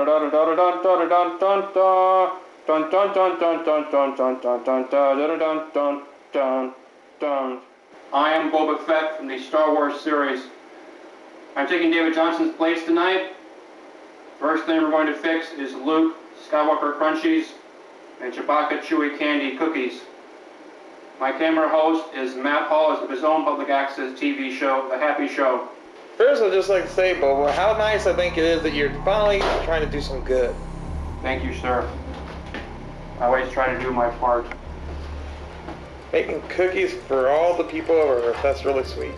I am Boba Fett from the Star Wars series. I'm taking David Johnson's place tonight. First thing we're going to fix is Luke Skywalker Crunchies and Chewbacca Chewy Candy Cookies. My camera host is Matt Hall of his own public access TV show, The Happy Show. First, I'd just like to say, Boba, how nice I think it is that you're finally trying to do some good. Thank you, sir. I always try to do my part. Making cookies for all the people of Earth, that's really sweet.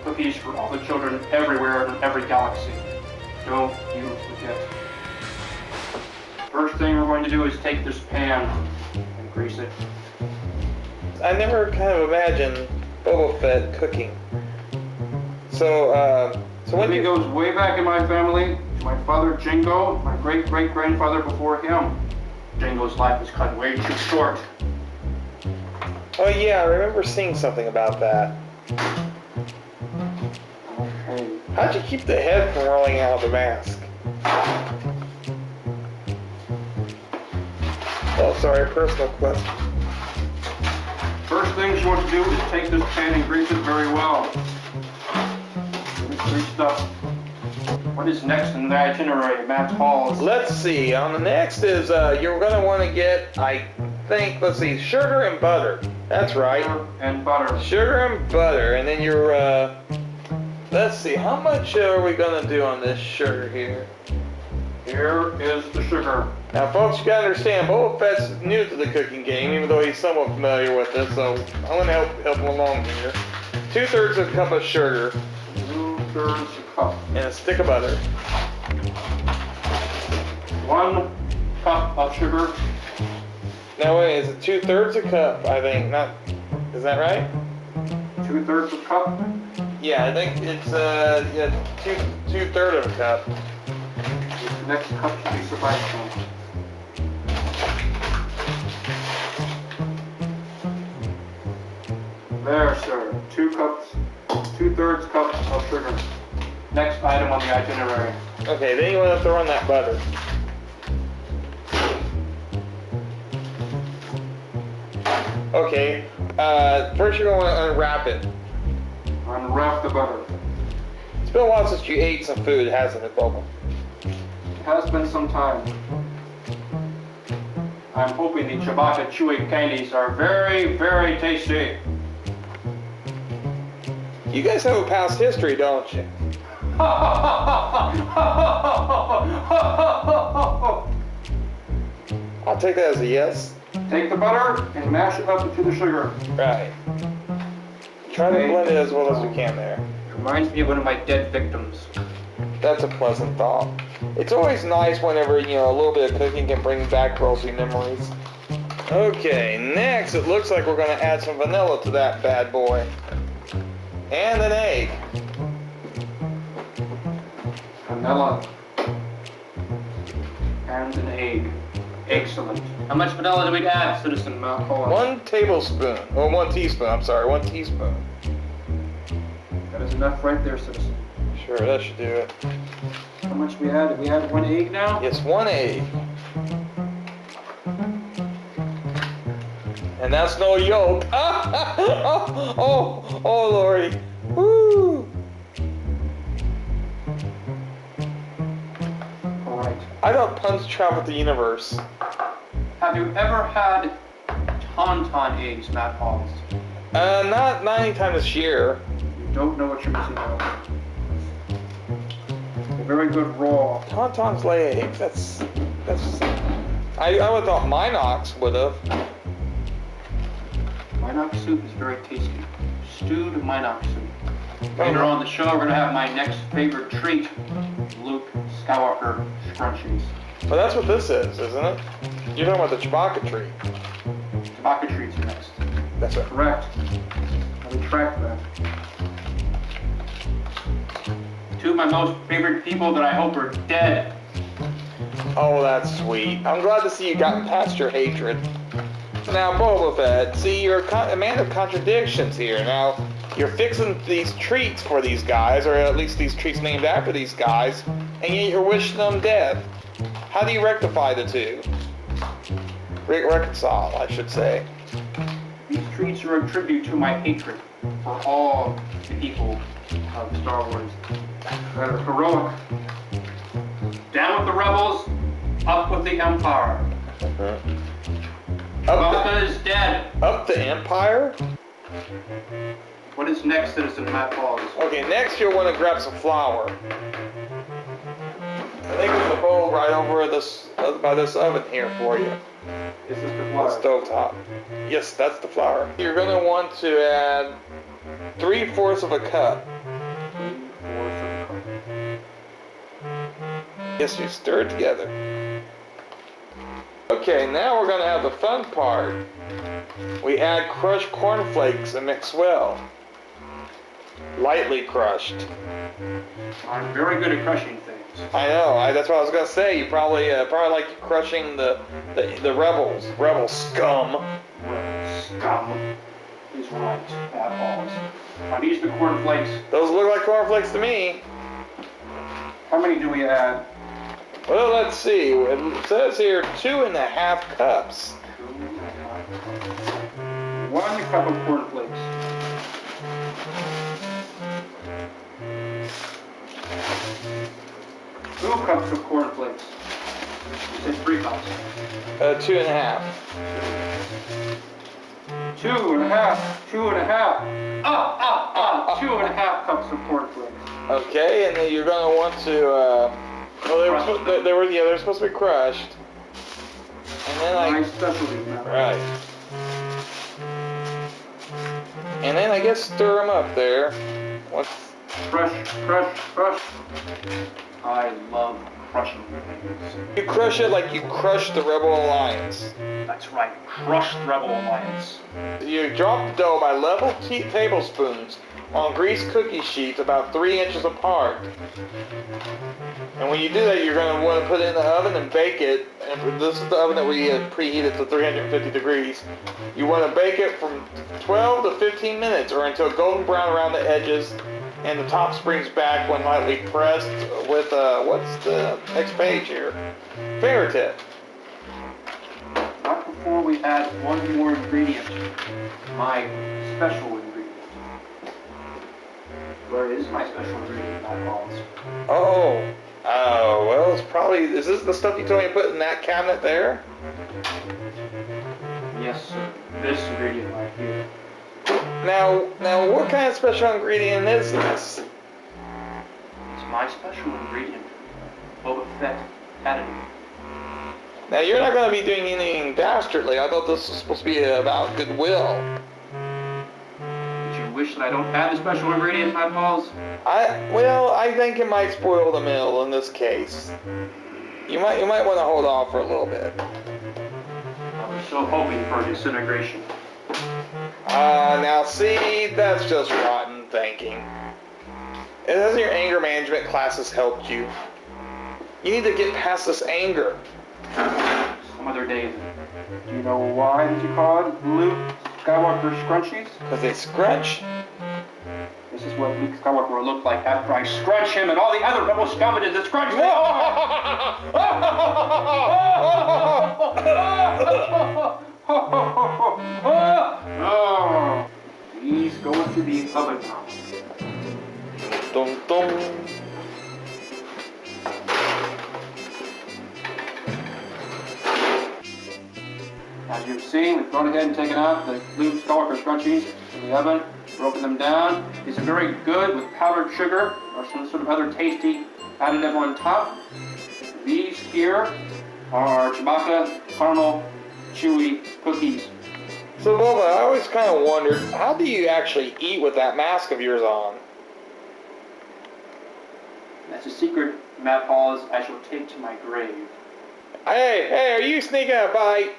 Cookies for all the children everywhere in every galaxy. Don't you forget. First thing we're going to do is take this pan and grease it. I never kind of imagined Boba Fett cooking. So when It goes way back in my family to my father Jingo, my great-great-grandfather before him. Jingo's life was cut way too short. Oh yeah, I remember seeing something about that. Okay. How'd you keep the head from rolling out of the mask? Oh, sorry, personal question. First things you want to do is take this pan and grease it very well. It's greased up. What is next in the itinerary, Matt Hall's? Let's see, on the next is, you're going to want to get, I think, let's see, sugar and butter. That's right. Sugar and butter. Sugar and butter, and then your, let's see, how much are we going to do on this sugar here? Here is the sugar. Now, folks, you got to understand, Boba Fett's new to the cooking game, even though he's somewhat familiar with it, so I'm going to help him along here. 2/3 of a cup of sugar. 2/3 a cup. And a stick of butter. 1 cup of sugar. Now, wait, is it 2/3 a cup? I think not. Is that right? 2/3 a cup. Yeah, I think it's yeah, 2/3 of a cup. The next cup should be Sebastian. There, sir. 2 cups, 2/3 cups of sugar. Next item on the itinerary. Okay, then you want to throw in that butter. Okay, first you're going to unwrap it. Unwrap the butter. It's been a while since you ate some food, hasn't it, Boba? It has been some time. I'm hoping the Chewbacca Chewy candies are very, very tasty. You guys have a past history, don't you? I'll take that as a yes. Take the butter and mash it up into the sugar. Right. Try to blend it as well as we can there. It reminds me of one of my dead victims. That's a pleasant thought. It's always nice whenever, you know, a little bit of cooking can bring back rosy memories. Okay, next it looks like we're going to add some vanilla to that bad boy. And an egg. Vanilla. And an egg. Excellent. How much vanilla do we add, Citizen Mount Holland? 1 tablespoon. Or 1 teaspoon, I'm sorry, 1 teaspoon. That is enough right there, Citizen. Sure, that should do it. How much we add? We add 1 egg now? Yes, 1 egg. And that's no yolk. Oh, Lordy. Woo. Alright. I thought puns traveled the universe. Have you ever had tauntaun eggs, Matt Halls? Not anytime this year. You don't know what you're missing out. They're very good raw. Tauntauns lay eggs. That's. I would have thought Minox would have. Minox soup is very tasty. Stewed Minox soup. Later on the show, we're going to have my next favorite treat, Luke Skywalker Scrunchies. Well, that's what this is, isn't it? You're talking about the Chewbacca tree. Chewbacca treats are next. That's right. Correct. I retract that. 2 of my most favorite people that I hope are dead. Oh, that's sweet. I'm glad to see you gotten past your hatred. Now, Boba Fett, see, you're a man of contradictions here. Now, you're fixing these treats for these guys, or at least these treats named after these guys, and yet you're wishing them death. How do you rectify the two? Reconcile, I should say. These treats are a tribute to my hatred for all the people of Star Wars that are heroic. Down with the rebels, up with the Empire. Chewbacca is dead. Up the Empire? What is next, Citizen Matt Pauls? Okay, next you'll want to grab some flour. I think there's a bowl right over this by this oven here for you. Is this the The flour? stovetop. Yes, that's the flour. You're going to want to add 3/4 of a cup. 3/4 of a cup. Yes, you stir it together. Okay, now we're going to have the fun part. We add crushed cornflakes and mix well. Lightly crushed. I'm very good at crushing things. I know. That's what I was going to say. You probably like crushing the rebels. Rebel scum. Well, scum is right, Matt Pauls. Now these are the cornflakes. Those look like cornflakes to me. How many do we add? Well, let's see. It says here 2.5 cups. 1 cup of cornflakes. 2 cups of cornflakes. You said 3 cups. 2.5. 2.5. 2.5. 2.5 cups of cornflakes. Okay, and then you're going to want to. Well, they're supposed to be crushed. And then My specialty now. Right. And then I guess stir them up there. Crush. I love crushing things. You crush it like you crushed the Rebel Alliance. That's right, crush the Rebel Alliance. You drop the dough by level tablespoons on greased cookie sheets about 3 inches apart. And when you do that, you're going to want to put it in the oven and bake it. And this is the oven that we preheated to 350 degrees. You want to bake it from 12 to 15 minutes or until golden brown around the edges and the top springs back when lightly pressed with, what's the next page here? Fingertip. Not before we add one more ingredient. My special ingredient. Where is my special ingredient, Matt Pauls? Oh, well, it's probably, is this the stuff you told me to put in that cabinet there? Yes, sir. This ingredient right here. Now, what kind of special ingredient is this? It's my special ingredient. Boba Fett added. Now, you're not going to be doing anything dastardly. I thought this was supposed to be about goodwill. Did you wish that I don't add the special ingredient, Matt Pauls? I think it might spoil the meal in this case. You might want to hold off for a little bit. I was so hoping for disintegration. Now see, that's just rotten thinking. It hasn't your anger management classes helped you. You need to get past this anger. Some other day. Do you know why did you call it Luke Skywalker scrunchies? Because they scrunch. This is what Luke Skywalker will look like after I scrunch him and all the other rebel scumbages that scrunch me. Oh, he's going to the oven now. Dum dum. As you've seen, we've gone ahead and taken out the Luke Skywalker scrunchies in the oven, broken them down. These are very good with powdered sugar or some sort of other tasty additive on top. These here are Chewbacca caramel chewy cookies. So Boba, I always kind of wondered, how do you actually eat with that mask of yours on? That's a secret, Matt Pauls, I shall take to my grave. Hey, are you sneaking a bite?